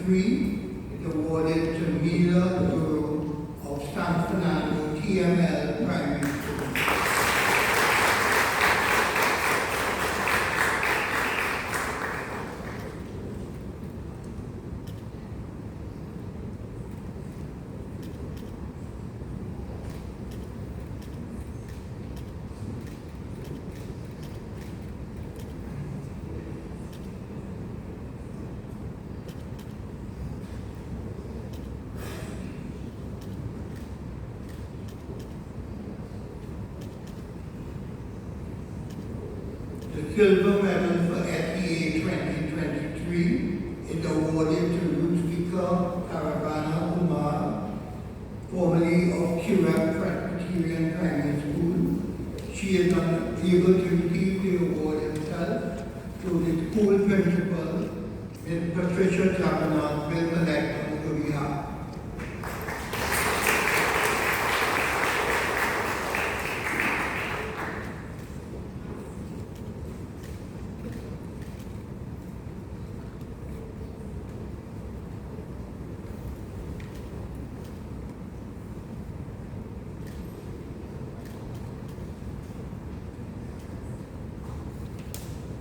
is awarded to Mila Duro of San Fernando TML Primary School. The silver medal for FEA 2023 is awarded to Ruthvika Caravana Kumar, formerly of Chirag Presbyterian Primary School. She is unable to receive the award herself, so the school principal, Ms. Patricia Jagannath, will collect on her behalf.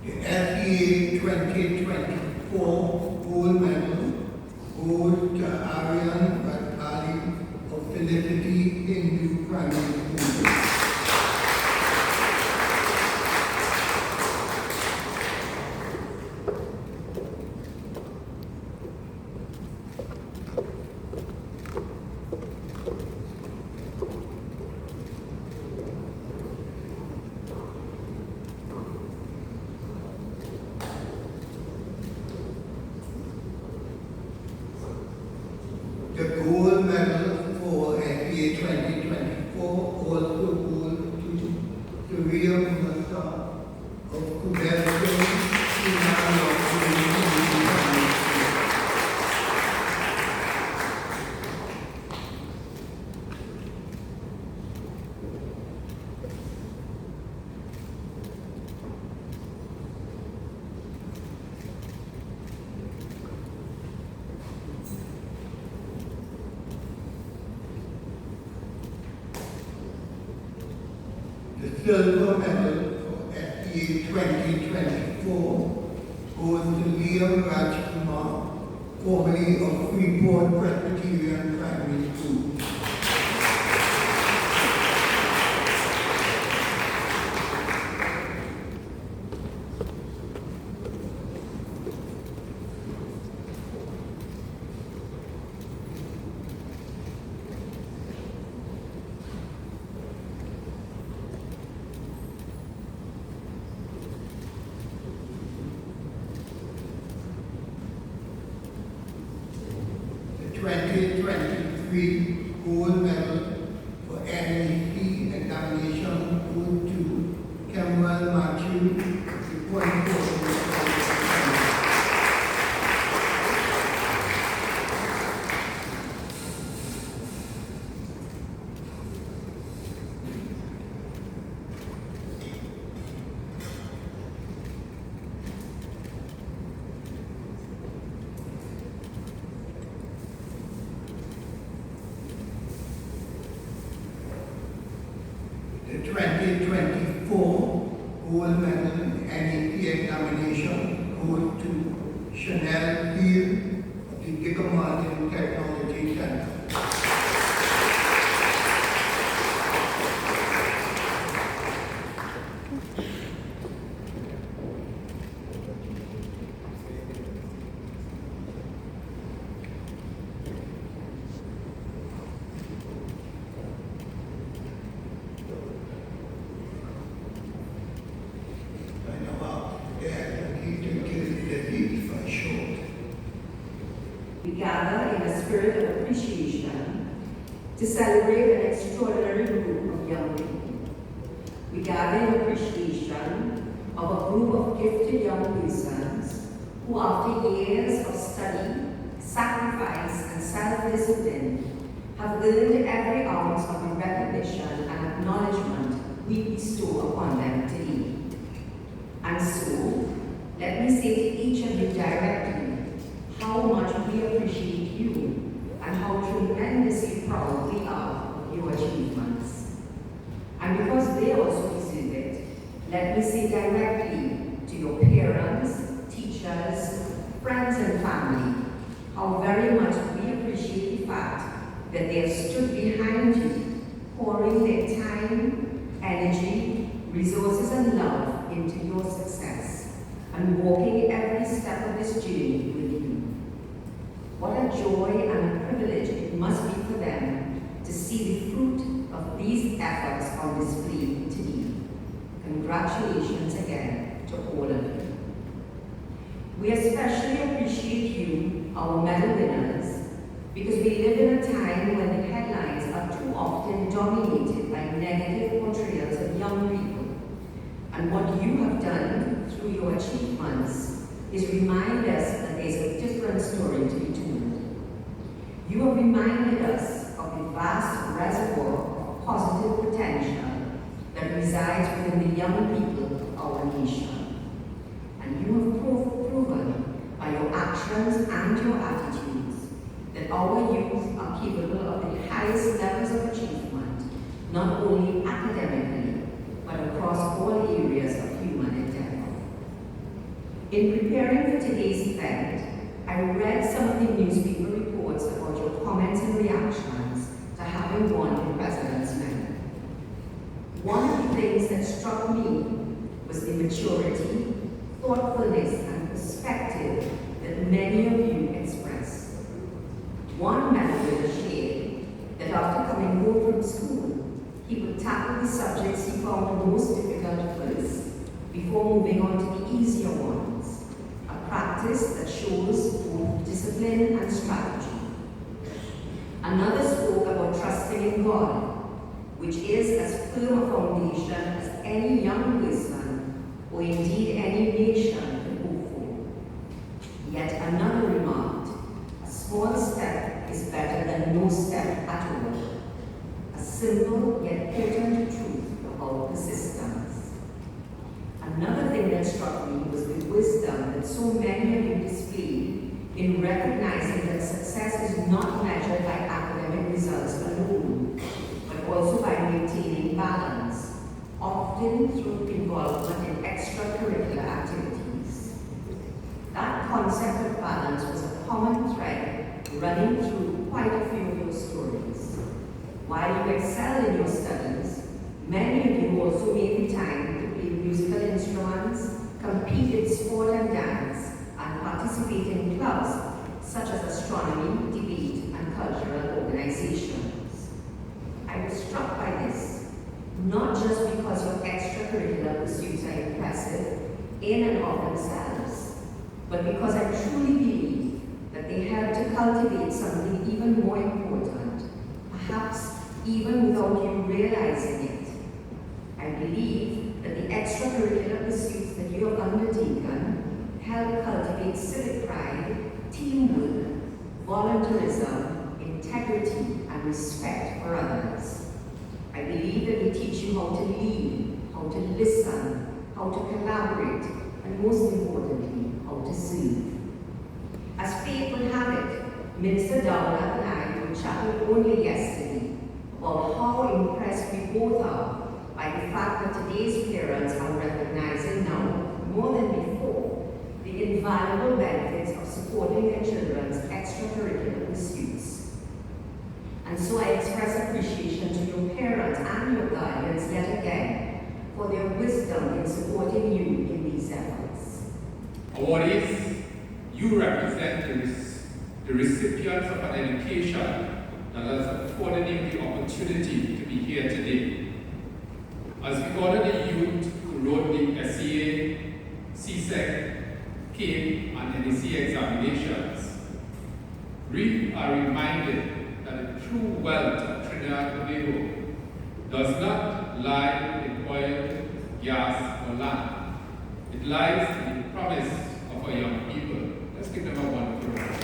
The FEA 2024 gold medal goes to Aryan Ratkali of Felicity Hindu Primary School. The gold medal for FEA 2024 also goes to Surya Mustaf of Kuberto, The silver medal for FEA 2024 goes to Liam Rajkumar, formerly of Freeport Presbyterian Primary School. The 2023 gold medal for NEC examination goes to Kemal Matthew, the point The 2024 gold medal NEP examination goes to Chanel Field of the Giga Martin Technology Center. We gather in a spirit of appreciation to celebrate an extraordinary group of young people. We gather in appreciation of a group of gifted young persons who, after years of study, sacrifice, and self-discipline, have earned every ounce of the recognition and acknowledgement we bestow upon them today. And so, let me say to each of you directly how much we appreciate proudly of your achievements. And because they also deserve it, let me say directly to your parents, teachers, friends and family, how very much we appreciate the fact that they have stood behind you, pouring their time, energy, resources and love into your success, and walking every step of this journey with you. What a joy and a privilege it must be for them to see the fruit of these efforts on display today. Congratulations again to all of you. We especially appreciate you, our medal winners, because we live in a time when the headlines are too often dominated by negative portrayals of young people. And what you have done through your achievements is remind us that there's a different story to be told. You have reminded us of the vast reservoir of positive potential that resides within the young people of our nation. And you have proven by your actions and your attitudes that our youth are capable of the highest levels of achievement, not only academically, but across all areas of human endeavor. In preparing for today's event, I read some of the newspaper reports about your comments and reactions to having won the President's Medal. One of the things that struck me was the maturity, thoughtfulness, and perspective that many of you expressed. One medal winner shared that after coming home from school, he would tackle the subjects he found most difficult first, before moving on to the easier ones, a practice that shows both discipline and strategy. Another spoke about trusting in God, which is as firm a foundation as any young person, or indeed any nation, could hope for. Yet another remarked, a small step is better than no step at all. A simple yet potent truth about persistence. Another thing that struck me was the wisdom that so many of you displayed in recognizing that success is not measured by academic results alone, but also by maintaining balance, often through involvement in extracurricular activities. That concept of balance was a common thread running through quite a few of your stories. While you excel in your studies, many of you also made the time to play musical instruments, compete in sport and dance, and participate in clubs such as astronomy, debate, and cultural organizations. I was struck by this, not just because your extracurricular pursuits are impressive in and of themselves, but because I truly believe that they help to cultivate something even more important, perhaps even without you realizing it. I believe that the extracurricular pursuits that you have undertaken help cultivate civic pride, teamwork, volunteerism, integrity, and respect for others. I believe that they teach you how to lead, how to listen, how to collaborate, and most importantly, how to serve. As fate would have it, Minister Dowlath and I were chatting only yesterday about how impressed we both are by the fact that today's parents are recognizing now, more than before, the invaluable benefits of supporting their children's extracurricular pursuits. And so I express appreciation to your parents and your guardians yet again for their wisdom in supporting you in these efforts. Awardees, you represent the recipients of an education that has afforded you the opportunity to be here today. As we honor the youth who wrote the SEA, CSEC, CAPE, and NEC examinations, we are reminded that the true wealth of Trinidad and Tobago does not lie in oil, gas, or land. It lies in the promise of our young people. Let's give them a wonderful round.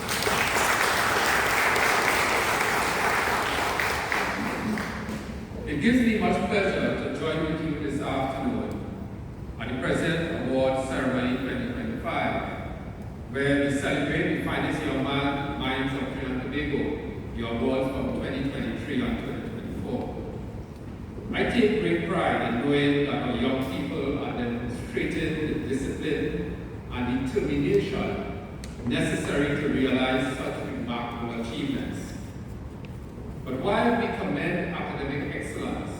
It gives me much pleasure to join with you this afternoon at the President Award Ceremony 2025, where we celebrate the finest young minds of Trinidad and Tobago the awards from 2023 and 2024. I take great pride in knowing that our young people are demonstrating the discipline and determination necessary to realize such remarkable achievements. But while we commend academic excellence,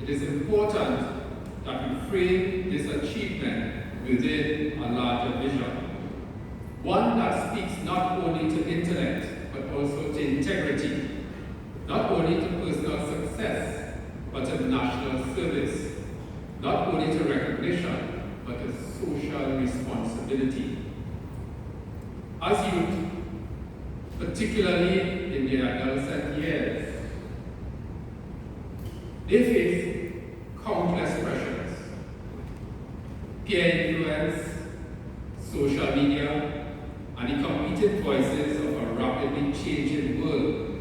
it is important that we frame this achievement within a larger vision. One that speaks not only to intellect, but also to integrity, not only to personal success, but to national service, not only to recognition, but to social responsibility. As youth, particularly in their adolescent years, they face countless pressures: peer influence, social media, and the competing voices of a rapidly changing world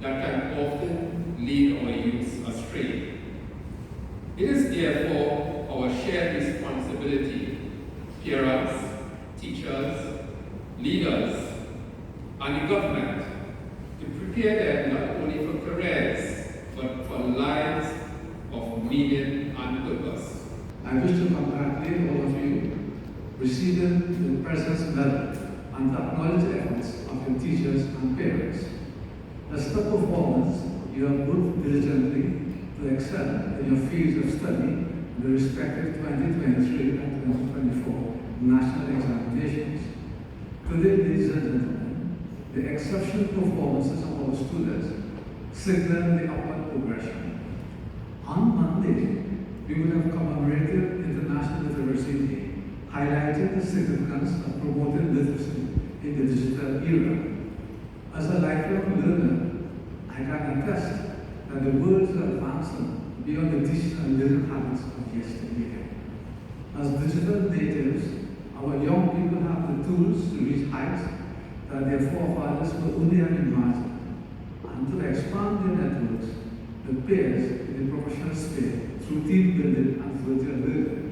that can often lead our youth astray. It is therefore our shared responsibility, parents, teachers, leaders, and the government, to prepare them not only for careers, but for lives of meaning and purpose. I wish to congratulate all of you receiving the President's Medal and to acknowledge the efforts of your teachers and parents. As top performers, you have worked diligently to excel in your fields of study in the respective 2023 and 2024 national examinations. Today, ladies and gentlemen, the exceptional performances of our students signal the upward progression. On Monday, we will have commemorated International Literacy Day, highlighting the significance of promoting literacy in the digital era. As a lifelong learner, I can attest that the world is advancing beyond the digital learning habits of yesteryear. As digital natives, our young people have the tools to reach heights that their forefathers could only have imagined, and to expand their networks, the peers in the professional sphere through team building and virtual learning.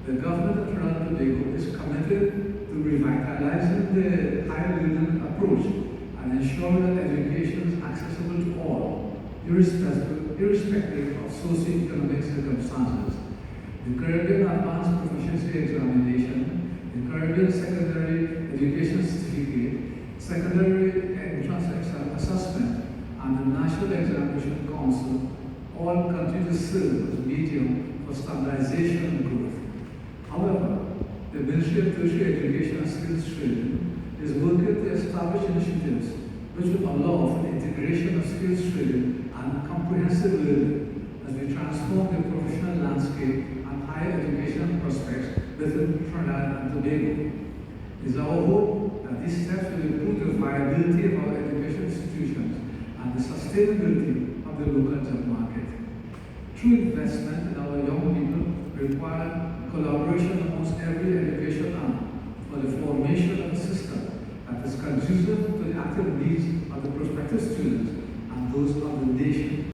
The government of Trinidad and Tobago is committed to revitalizing the higher learning approach and ensuring that education is accessible to all, irrespective of socio-economic circumstances. The Caribbean Advanced Proficiency Examination, the Caribbean Secondary Education Certificate, Secondary Entrance Assessment, and the National Examination Council all continue to serve as a medium for standardization and growth. However, the Ministry of Tertiary Education and Skills Training is working to establish initiatives which will allow for the integration of skills training and comprehensive learning as we transform the professional landscape and higher education prospects within Trinidad and Tobago. It is our hope that these steps will improve the viability of our education institutions and the sustainability of the local job market. True investment in our young people require collaboration amongst every education arm for the formation of a system that is conducive to the active needs of the prospective students and those of the nation.